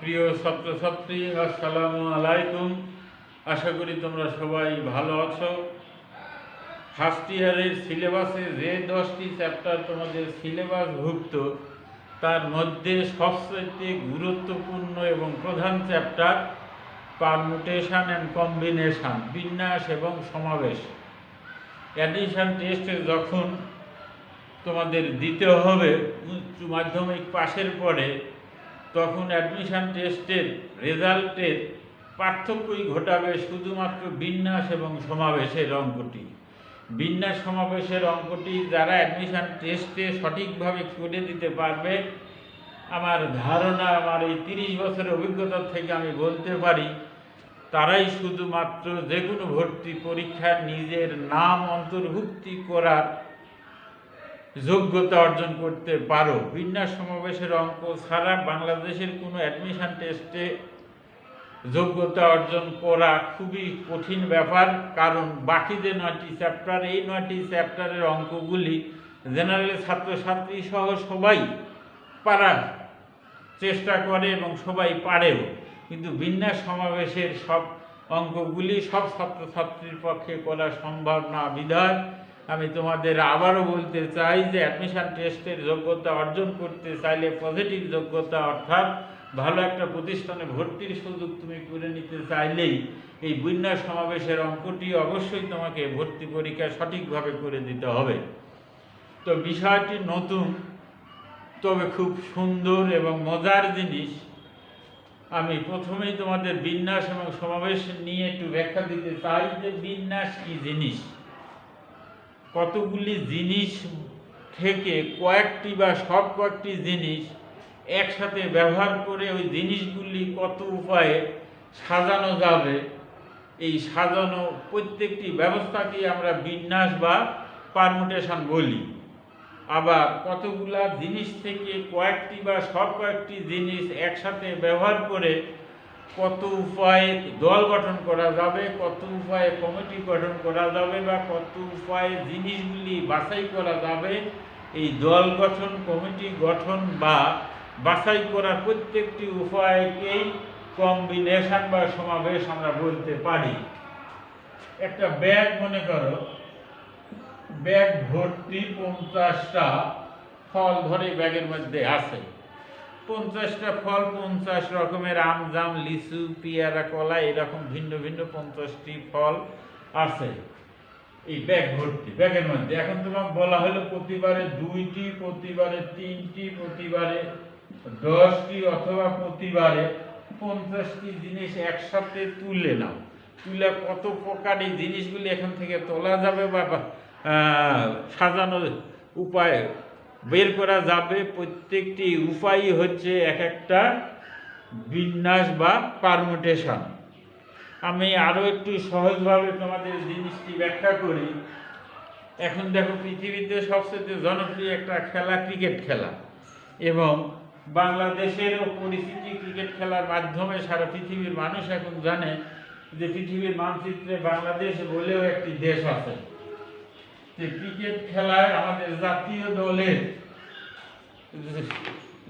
প্রিয় ছাত্রছাত্রী, আসসালামু আলাইকুম। আশা করি তোমরা সবাই ভালো আছো। ফার্স্ট ইয়ারের সিলেবাসে যে 10টি চ্যাপ্টার তোমাদের সিলেবাসভুক্ত, তার মধ্যে সবচেয়ে গুরুত্বপূর্ণ এবং প্রধান চ্যাপ্টার পারমুটেশন অ্যান্ড কম্বিনেশন, বিন্যাস এবং সমাবেশ। অ্যাডিশন টেস্টে যখন তোমাদের দিতে হবে উচ্চ মাধ্যমিক পাশের পরে, তখন অ্যাডমিশন টেস্টের রেজাল্টের পার্থক্যই ঘটাবে শুধুমাত্র বিন্যাস এবং সমাবেশের অঙ্কটি। বিন্যাস সমাবেশের অঙ্কটি যারা অ্যাডমিশন টেস্টে সঠিকভাবে করে দিতে পারবে, আমার ধারণা, আমার এই 30 বছরের অভিজ্ঞতা থেকে আমি বলতে পারি, তারাই শুধুমাত্র যে কোনো ভর্তি পরীক্ষার নিজের নাম অন্তর্ভুক্তি করার যোগ্যতা অর্জন করতে পারো। বিন্যাস সমাবেশের অঙ্ক ছাড়া বাংলাদেশের কোনো অ্যাডমিশন টেস্টে যোগ্যতা অর্জন করা খুবই কঠিন ব্যাপার, কারণ বাকি যে 9টি চ্যাপ্টার, এই 9টি চ্যাপ্টারের অঙ্কগুলি জেনারেল ছাত্রছাত্রী সহ সবাই পারার চেষ্টা করে এবং সবাই পারেও, কিন্তু বিন্যাস সমাবেশের সব অঙ্কগুলি সব ছাত্রছাত্রীর পক্ষে করা সম্ভব না। বিধায় আমি তোমাদের আবারও বলতে চাই যে অ্যাডমিশন টেস্টের যোগ্যতা অর্জন করতে চাইলে, পজিটিভ যোগ্যতা অর্থাৎ ভালো একটা প্রতিষ্ঠানে ভর্তির সুযোগ তুমি করে নিতে চাইলেই এই বিন্যাস সমাবেশের অঙ্কটি অবশ্যই তোমাকে ভর্তি পরীক্ষা সঠিকভাবে করে দিতে হবে। তো বিষয়টি নতুন, তবে খুব সুন্দর এবং মজার জিনিস। আমি প্রথমেই তোমাদের বিন্যাস এবং সমাবেশ নিয়ে একটু ব্যাখ্যা দিতে চাই যে বিন্যাস কি জিনিস। কতগুলি জিনিস থেকে কয়েকটি বা সব কয়েকটি জিনিস একসাথে ব্যবহার করে ওই জিনিসগুলি কত উপায়ে সাজানো যাবে, এই সাজানো প্রত্যেকটি ব্যবস্থাকে আমরা বিন্যাস বা পারমুটেশন বলি। আবার কতগুলা জিনিস থেকে কয়েকটি বা সব কয়েকটি জিনিস একসাথে ব্যবহার করে কত উপায়ে দল গঠন করা যাবে, কত উপায়ে কমিটি গঠন করা যাবে, বা কত উপায়ে জিনিসগুলি বাছাই করা যাবে, এই দল গঠন, কমিটি গঠন বা বাছাই করার প্রত্যেকটি উপায়কেই কম্বিনেশন বা সমাবেশ আমরা বলতে পারি। একটা ব্যাগ মনে করো, ব্যাগ ভর্তি 50টা ফল ধরে ব্যাগের মধ্যে আছে। 50টা ফল, 50 রকমের আম, জাম, লিচু, পেয়ারা, কলা, এরকম ভিন্ন ভিন্ন 50টি ফল আছে এই ব্যাগ ভর্তি ব্যাগের মধ্যে। এখন তোমাকে বলা হলো প্রতিবারে 2টি, প্রতিবারে 3টি, প্রতিবারে 10টি, অথবা প্রতিবারে 50টি জিনিস একসাথে তুলে নাও। তুলে কত প্রকার এই জিনিসগুলি এখান থেকে তোলা যাবে বা সাজানোর উপায় বের করা যাবে, প্রত্যেকটি উপায়ই হচ্ছে এক একটা বিন্যাস বা পারমুটেশন। আমি আরও একটু সহজভাবে তোমাদের জিনিসটি ব্যাখ্যা করি। এখন দেখো, পৃথিবীতে সবচেয়ে জনপ্রিয় একটা খেলা ক্রিকেট খেলা, এবং বাংলাদেশেরও পরিচিতি ক্রিকেট খেলার মাধ্যমে সারা পৃথিবীর মানুষ এখন জানে যে পৃথিবীর মানচিত্রে বাংলাদেশ বলেও একটি দেশ আছে। যে ক্রিকেট খেলায় আমাদের জাতীয় দলের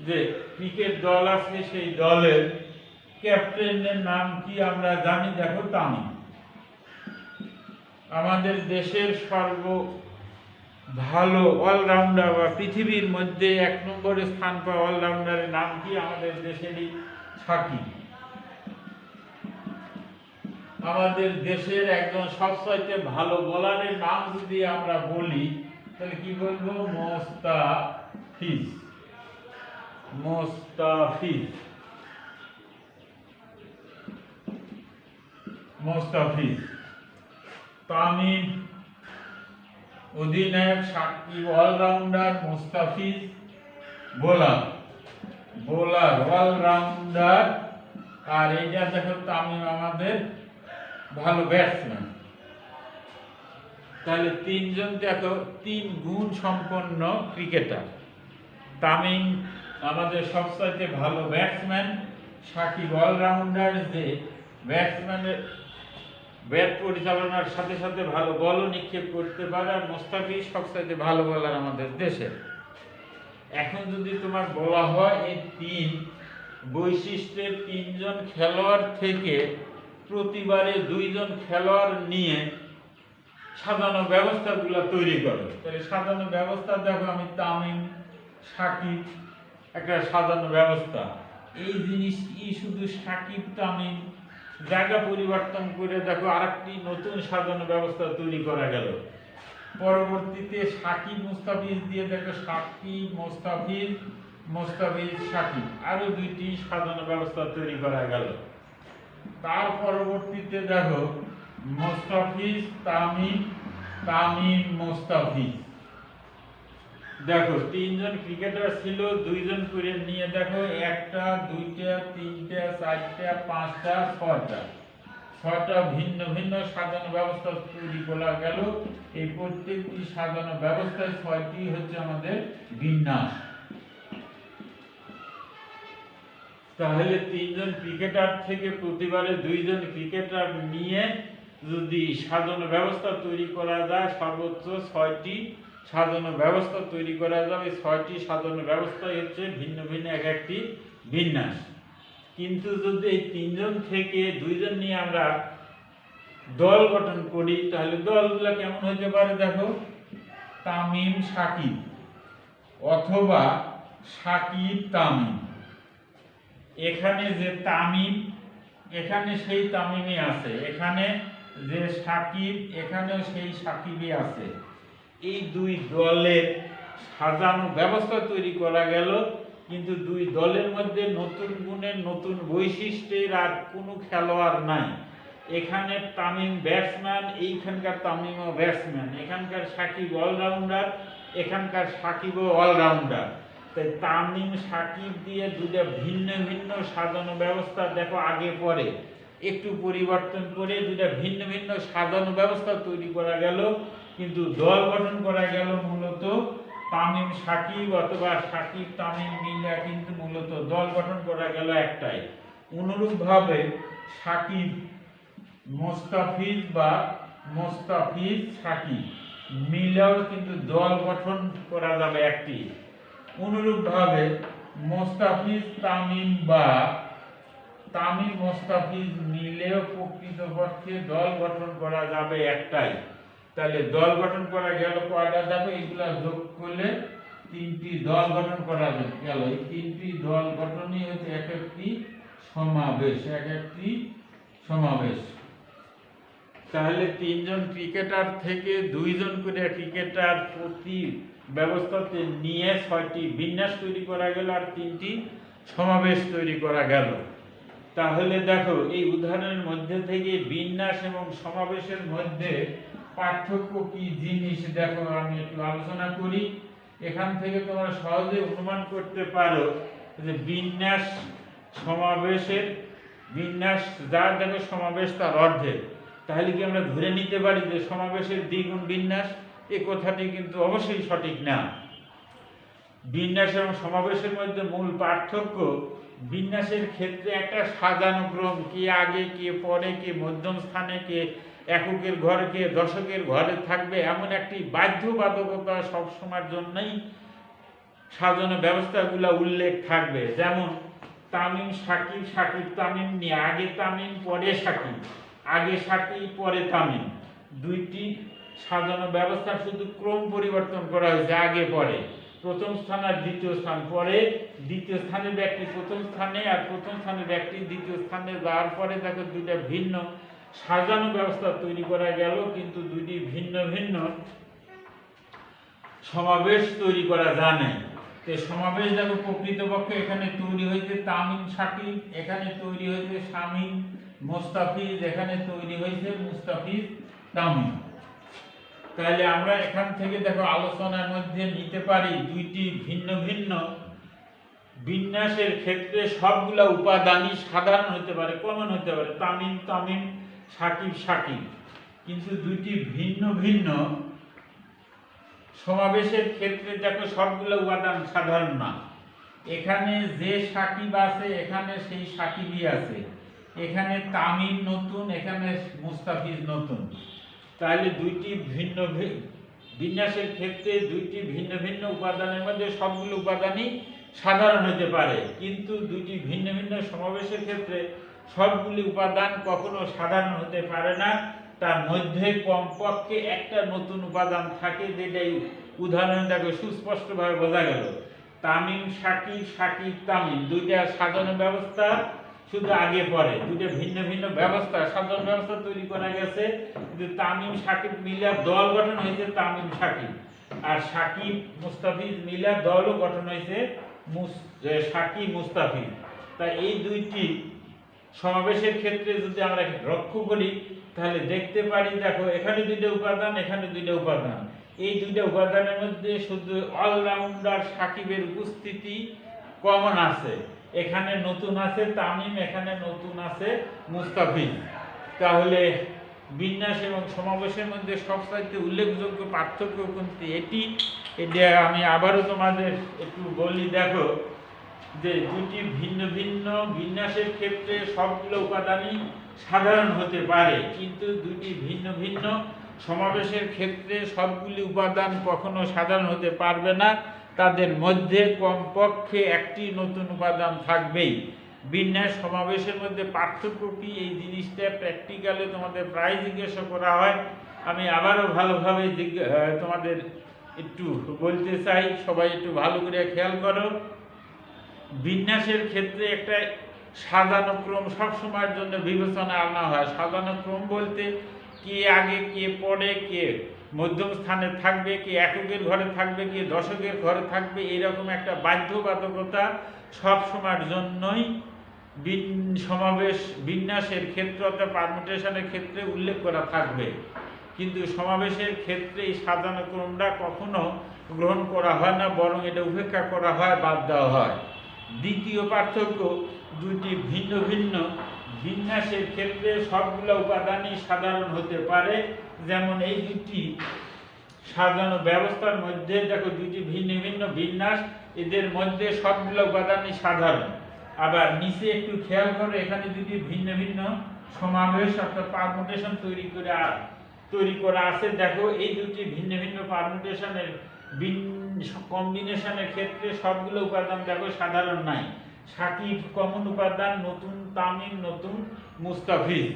যে ক্রিকেট দল আছে, সেই দলের ক্যাপ্টেনের নাম কি আমরা জানি? দেখো, তামিম। আমাদের দেশের সর্ব ভালো অলরাউন্ডার বা পৃথিবীর মধ্যে 1 নম্বরে স্থান পাওয়া অলরাউন্ডারের নাম কি? আমাদের দেশেরই সাকিব। আমাদের দেশের একজন সবচাইতে ভালো বোলারের নাম যদি আমরা বলি, তাহলে কি বলবো? মোস্তাফিজ। মোস্তাফিজ মোস্তাফিজ তামিম অধিনায়ক, Shakib allrounder, Mustafiz bowler allrounder. আর এইটা দেখো, তামিম আমাদের ভালো ব্যাটসম্যান। তাহলে 3 জন দেখো, 3 গুণ সম্পন্ন ক্রিকেটার। তামিম আমাদের সবচাইতে ভালো ব্যাটসম্যান, সাকিব অলরাউন্ডার যে ব্যাটসম্যানের ব্যাট পরিচালনার সাথে সাথে ভালো বলও নিক্ষেপ করতে পারে, আর মোস্তাফিজ সবচাইতে ভালো বলার আমাদের দেশের। এখন যদি তোমার বলা হয় এই 3 বৈশিষ্ট্যের 3 জন খেলোয়াড় থেকে প্রতিবারে 2 জন খেলোয়াড় নিয়ে সাজানো ব্যবস্থাগুলো তৈরি করে। তাহলে সাজানো ব্যবস্থা দেখো, আমি তামিম, সাকিব, একটা সাজানো ব্যবস্থা। এই জিনিসই শুধু সাকিব তামিম জায়গা পরিবর্তন করে দেখো আরেকটি নতুন সাজানো ব্যবস্থা তৈরি করা গেল। পরবর্তীতে সাকিব মুস্তাফিজ দিয়ে দেখো সাকিব মুস্তাফিজ, মুস্তাফিজ সাকিব, আরো 2টি সাজানো ব্যবস্থা তৈরি করা গেল। তার পরবর্তীতে দেখো মুস্তাফিজ তামিম, তামিম মুস্তাফিজ। দেখো 3 জন ক্রিকেটার ছিল, 2 জন করে নিয়ে দেখো 1টা 2টা 3টা 4টা 5টা 6টা ভিন্ন ভিন্ন সাজানো ব্যবস্থা তৈরি করা গেল। এই প্রত্যেকটি সাজানো ব্যবস্থায় 6টি হচ্ছে আমাদের বিন্যাস। তাহলে 3 জন ক্রিকেটার থেকে প্রতিবারে 2 জন ক্রিকেটার নিয়ে যদি সাজানো ব্যবস্থা তৈরি করা যায়, সর্বোচ্চ 6টি সাজানো ব্যবস্থা তৈরি করা যাবে। 6টি সাজানো ব্যবস্থাই হচ্ছে ভিন্ন ভিন্ন এক একটি বিন্যাস। কিন্তু যদি এই 3 জন থেকে 2 জন নিয়ে আমরা দল গঠন করি, তাহলে দলগুলো কেমন হতে পারে দেখো, তামিম সাকিব অথবা সাকিব তামিম। এখানে যে তামিম, এখানে সেই তামিমই আছে, এখানে যে সাকিব, এখানে সেই সাকিবই আছে। এই 2 দলের সাজানো ব্যবস্থা তৈরি করা গেল, কিন্তু 2 দলের মধ্যে নতুন গুণের নতুন বৈশিষ্ট্যের আর কোনো খেলোয়াড় নাই। এখানে তামিম ব্যাটসম্যান, এইখানকার তামিমও ব্যাটসম্যান, এখানকার সাকিব অলরাউন্ডার, এখানকার সাকিবও অলরাউন্ডার। তাই তামিম সাকিব দিয়ে 2টা ভিন্ন ভিন্ন সাজানো ব্যবস্থা দেখো আগে পরে একটু পরিবর্তন করে 2টা ভিন্ন ভিন্ন সাজানো ব্যবস্থা তৈরি করা গেল, কিন্তু দল গঠন করা গেল মূলত তামিম সাকিব অথবা সাকিব তামিম মিলে, কিন্তু মূলত দল গঠন করা গেল একটাই। অনুরূপভাবে সাকিব মুস্তাফিজ বা মুস্তাফিজ সাকিব মিলেও কিন্তু দল গঠন করা যাবে একটি। অনুরূপভাবে মুস্তাফিজ তামিম বা তামিম মুস্তাফিজ মিলেও প্রকৃতপক্ষে দল গঠন করা যাবে একটাই। তাহলে দল গঠন করা গেল কয়টা দেখো, এগুলা যোগ করলে 3টি দল গঠন করা গেল। এই 3টি দল গঠনই হচ্ছে এক একটি সমাবেশ, এক একটি সমাবেশ। তাহলে 3 জন ক্রিকেটার থেকে 2 জন করে ক্রিকেটার প্রতি ব্যবস্থাতে নিয়ে 6টি বিন্যাস তৈরি করা গেল আর 3টি সমাবেশ তৈরি করা গেল। তাহলে দেখো এই উদাহরণের মধ্যে থেকে বিন্যাস এবং সমাবেশের মধ্যে পার্থক্য কি জিনিস দেখো আমি একটু আলোচনা করি। এখান থেকে তোমরা সহজে অনুমান করতে পারো যে বিন্যাস সমাবেশের বিন্যাস যার দেখো সমাবেশ তার অর্ধেক। তাহলে কি আমরা ধরে নিতে পারি যে সমাবেশের দ্বিগুণ বিন্যাস? এই কথাটি কিন্তু অবশ্যই সঠিক না। বিন্যাস এবং সমাবেশের মধ্যে মূল পার্থক্য, বিন্যাসের ক্ষেত্রে একটা সাজানো ক্রম, কে আগে কে পরে, কে মধ্যম স্থানে, কে এককের ঘরে, কে দশকের ঘরে থাকবে, এমন একটি বাধ্যবাধকতা সবসময়ের জন্যই সাজানো ব্যবস্থাগুলো উল্লেখ থাকবে। যেমন তামিম সাকিব, সাকিব তামিম নিয়ে আগে তামিম পরে সাকিব, আগে সাকিব পরে তামিম, 2টি সাজানো ব্যবস্থা শুধু ক্রম পরিবর্তন করা হয়েছে, আগে পরে, প্রথম স্থান আর দ্বিতীয় স্থান, পরে দ্বিতীয় স্থানের ব্যক্তি প্রথম স্থানে আর প্রথম স্থানের ব্যক্তি দ্বিতীয় স্থানে যাওয়ার পরে দেখো 2টা ভিন্ন সাজানো ব্যবস্থা তৈরি করা গেল, কিন্তু 2টি ভিন্ন ভিন্ন সমাবেশ তৈরি করা যায় না। তো সমাবেশ দেখো প্রকৃতপক্ষে এখানে তৈরি হয়েছে তামিম সাকিব, এখানে তৈরি হয়েছে শামীম মুস্তাফিজ, এখানে তৈরি হয়েছে মুস্তাফিজ তামিম। তাহলে আমরা এখান থেকে দেখো আলোচনার মধ্যে নিতে পারি 2টি ভিন্ন ভিন্ন বিন্যাসের ক্ষেত্রে সবগুলা উপাদানই সাধারণ হতে পারে, কমন হতে পারে, তামিম তামিম সাকিব সাকিব, কিন্তু 2টি ভিন্ন ভিন্ন সমাবেশের ক্ষেত্রে দেখো সবগুলো উপাদান সাধারণ না। এখানে যে সাকিব আছে এখানে সেই সাকিবই আছে, এখানে তামিম নতুন, এখানে মুস্তাফিজ নতুন। তাহলে 2টি ভিন্ন বিন্যাসের ক্ষেত্রে 2টি ভিন্ন ভিন্ন উপাদানের মধ্যে সবগুলো উপাদানই সাধারণ হতে পারে, কিন্তু দুটি ভিন্ন ভিন্ন সমাবেশের ক্ষেত্রে সবগুলি উপাদান কখনো সাধারণ হতে পারে না। তার মধ্যে কমপক্ষে একটা নতুন উপাদান থাকে, যেটাই উদাহরণ দেখো সুস্পষ্টভাবে বোঝা গেল। তামিম শাকিব, শাকিব তামিম, দুইটা সাজানো ব্যবস্থা শুধু আগে পরে, দুটো ভিন্ন ভিন্ন ব্যবস্থা সাধারণ ব্যবস্থা তৈরি করা গেছে, কিন্তু তামিম শাকিব মিলা দল গঠন হয়েছে তামিম শাকিব, আর শাকিব মুস্তাফিজ মিলা দলও গঠন হয়েছে শাকিব মুস্তাফিজ। তাই এই দুইটি সমাবেশের ক্ষেত্রে যদি আমরা লক্ষ্য করি তাহলে দেখতে পারি, দেখো এখানে দুইটা উপাদান, এখানে দুইটা উপাদান, এই দুইটা উপাদানের মধ্যে শুধু অলরাউন্ডার শাকিবের উপস্থিতি কমন আছে। এখানে নতুন আছে তামিম, এখানে নতুন আছে মুস্তাফিজ। তাহলে বিন্যাস এবং সমাবেশের মধ্যে সবচাইতে উল্লেখযোগ্য পার্থক্য কোনটি এটা আমি আবারও তোমাদের একটু বলি। দেখো যে দুটি ভিন্ন ভিন্ন বিন্যাসের ক্ষেত্রে সবগুলো উপাদানই সাধারণ হতে পারে, কিন্তু দুটি ভিন্ন ভিন্ন সমাবেশের ক্ষেত্রে সবগুলি উপাদান কখনো সাধারণ হতে পারবে না। তাদের মধ্যে কমপক্ষে একটি নতুন উপাদান থাকবেই। বিন্যাস সমাবেশের মধ্যে পার্থক্য কি, এই জিনিসটা প্র্যাকটিক্যালে তোমাদের প্রায় জিজ্ঞাসা করা হয়। আমি আবারও ভালোভাবে তোমাদের একটু বলতে চাই, সবাই একটু ভালো করে খেয়াল করো। বিন্যাসের ক্ষেত্রে একটা সাজানো ক্রম সবসময়ের জন্য বিবেচনা আনা হয়। সাজানো ক্রম বলতে কে আগে, কে পরে, কে মধ্যম স্থানে থাকবে, কে এককের ঘরে থাকবে, কে দশকের ঘরে থাকবে, এরকম একটা বাধ্যবাধকতা সবসময়ের জন্যই সমাবেশ বিন্যাসের ক্ষেত্রে অর্থাৎ পারমুটেশনের ক্ষেত্রে উল্লেখ করা থাকবে। কিন্তু সমাবেশের ক্ষেত্রে এই সাজানো ক্রমটা কখনো গ্রহণ করা হয় না, বরং এটা উপেক্ষা করা হয়, বাদ দেওয়া হয়। দ্বিতীয় পার্থক্য, দুটি ভিন্ন ভিন্ন বিন্যাসের ক্ষেত্রে সবগুলো উপাদানই সাধারণ হতে পারে। যেমন এই দুটি সাজানো ব্যবস্থার মধ্যে দেখো দুটি ভিন্ন ভিন্ন বিন্যাস, এদের মধ্যে সবগুলো উপাদানই সাধারণ। আবার নিচে একটু খেয়াল করো, এখানে দুটি ভিন্ন ভিন্ন সমাবেশ অর্থাৎ পারমুটেশন তৈরি করা আছে। দেখো এই দুটি ভিন্ন ভিন্ন পারমুটেশনের কম্বিনেশনের ক্ষেত্রে সবগুলো উপাদান দেখো সাধারণ নাই। শাকিব কমন উপাদান, নতুন তামিম, নতুন মুস্তাফিজ।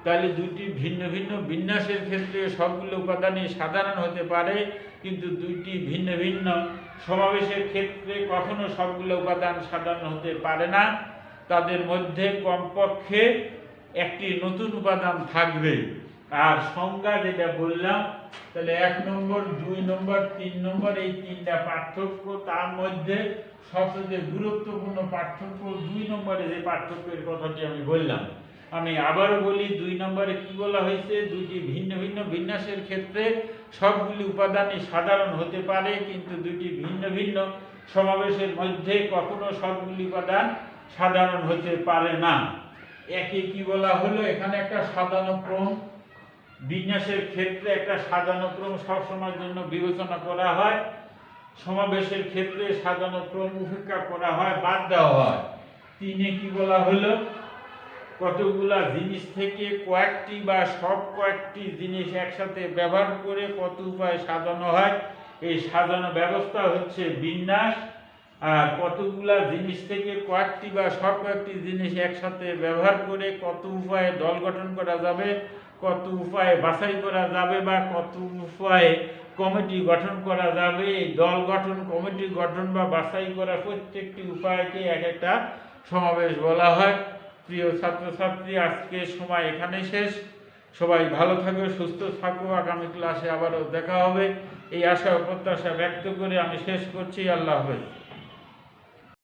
তাহলে দুটি ভিন্ন ভিন্ন বিন্যাসের ক্ষেত্রে সবগুলো উপাদানই সাধারণ হতে পারে, কিন্তু দুইটি ভিন্ন ভিন্ন সমাবেশের ক্ষেত্রে কখনো সবগুলো উপাদান সাধারণ হতে পারে না। তাদের মধ্যে কমপক্ষে একটি নতুন উপাদান থাকবে। আর সংজ্ঞা যেটা বললাম, তাহলে 1 নম্বর, 2 নম্বর, 3 নম্বর, এই তিনটা পার্থক্য। তার মধ্যে সবচেয়ে গুরুত্বপূর্ণ পার্থক্য 2 নম্বরে যে পার্থক্যের কথাটি আমি বললাম। আমি আবারও বলি, 2 নম্বরে কি বলা হয়েছে, দুটি ভিন্ন ভিন্ন বিন্যাসের ক্ষেত্রে সবগুলি উপাদানই সাধারণ হতে পারে, কিন্তু দুটি ভিন্ন ভিন্ন সমাবেশের মধ্যে কখনো সবগুলি উপাদান সাধারণ হতে পারে না। একে কি বলা হলো, এখানে একটা সাজানো ক্রম, বিন্যাসের ক্ষেত্রে একটা সাজানো ক্রম সবসময়ের জন্য বিবেচনা করা হয়। সমাবেশের ক্ষেত্রে সাজানো ক্রম উপেক্ষা করা হয়, বাদ দেওয়া হয়। 3-এ কি বলা হলো, কতগুলা জিনিস থেকে কয়েকটি বা সব কয়েকটি জিনিস একসাথে ব্যবহার করে কত উপায়ে সাজানো হয়, এই সাজানো ব্যবস্থা হচ্ছে বিন্যাস। আর কতগুলা জিনিস থেকে কয়েকটি বা সব কয়েকটি জিনিস একসাথে ব্যবহার করে কত উপায়ে দল গঠন করা যাবে, কত উপায়ে বাছাই করা যাবে, বা কত উপায়ে কমিটি গঠন করা যাবে, এই দল গঠন, কমিটি গঠন বা বাছাই করা প্রত্যেকটি উপায়কে এক একটা সমাবেশ বলা হয়। প্রিয় ছাত্রছাত্রী, আজকে সময় এখানেই শেষ। সবাই ভালো থাকো, সুস্থ থাকো, আগামী ক্লাসে আবারও দেখা হবে এই আশা ও প্রত্যাশা ব্যক্ত করে আমি শেষ করছি। আল্লাহ হাফেজ।